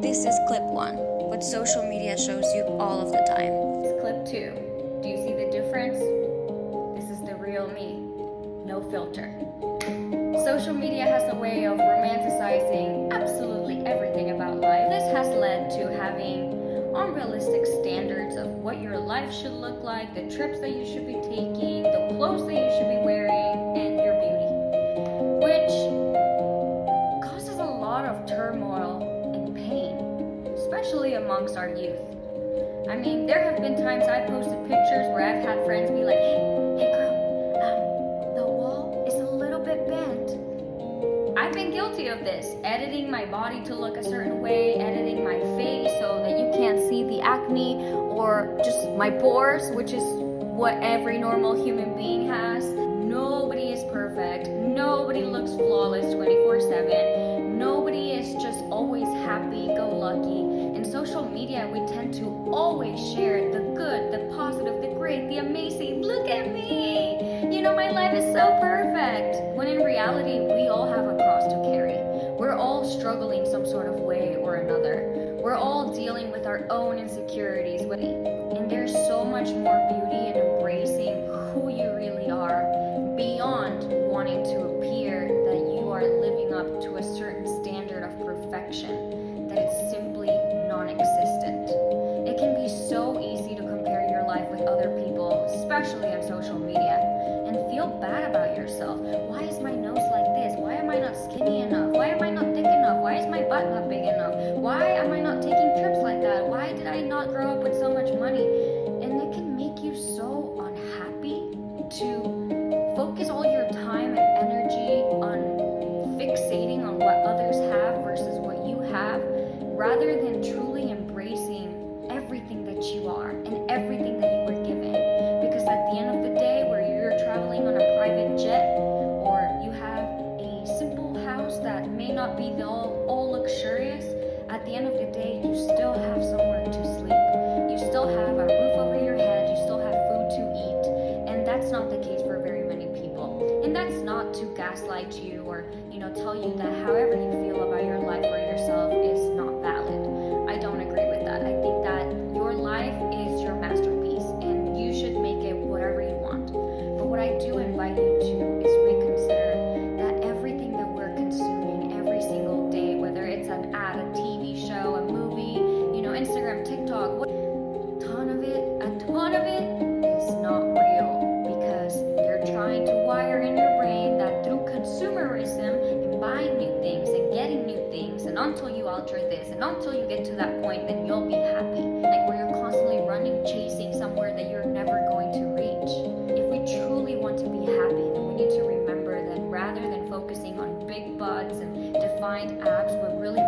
This is clip 1, what social media shows you all of the time. It's clip 2. Do you see the difference? This is the real me. No filter. Social media has a way of romanticizing absolutely everything about life. This has led to having unrealistic standards of what your life should look like, the trips that you should be taking, the clothes that you should be wearing, and your beauty, which causes a lot of turmoil and pain, especially amongst our youth. I mean, there have been times I posted pictures where I've had friends be like, hey girl, the wall is a little bit bent. I've been guilty of this, editing my body to look a certain way, editing my face so that you can't see the acne or just my pores, which is what every normal human being has. Nobody is perfect. Nobody looks flawless 24/7. Nobody is just always happy-go-lucky. In social media, we tend to always share the good, the positive, the great, the amazing. Look at me! You know, my life is so perfect. When in reality, we all have a cross to carry. We're all struggling some sort of way or another. We're all dealing with our own insecurities. And there's so much more beauty in embracing who you really are beyond wanting to appear that you are living up to a certain standard of perfection that it's simply non-existent. It can be so easy to compare your life with other people, especially on social media, and feel bad about yourself. Why is my nose like this? Why am I not skinny enough? Why am I not thick enough? Why is my butt not big enough? Why am I not taking trips like that? Why did I not grow up with so much money? And it can make you so unhappy to focus all your time and energy on fixating on what others have versus what you have, rather than truly embracing everything that you are and everything that you were given. Because at the end of the day, where you're traveling on a private jet, or you have a simple house that may not be all luxurious, at the end of the day, you still have somewhere to sleep. You still have a roof over your head. You still have food to eat. And that's not the case for very many people. And that's not to gaslight you or, tell you that however you feel about your life or yourself is not valid. I don't agree with that. I think that your life is your masterpiece and you should make it whatever you want. But what I do invite you to is reconsider that everything that we're consuming every single day, whether it's an ad, a TV show, a movie, Instagram, TikTok, a ton of it is not real, because they're trying to wire in your brain that through consumerism and buying new things and getting new things, and until you alter this and until you get to that point, then you'll be happy. Like where you're constantly running, chasing somewhere that you're never going to reach. If we truly want to be happy, then we need to remember that rather than focusing on big butts and defined abs, what really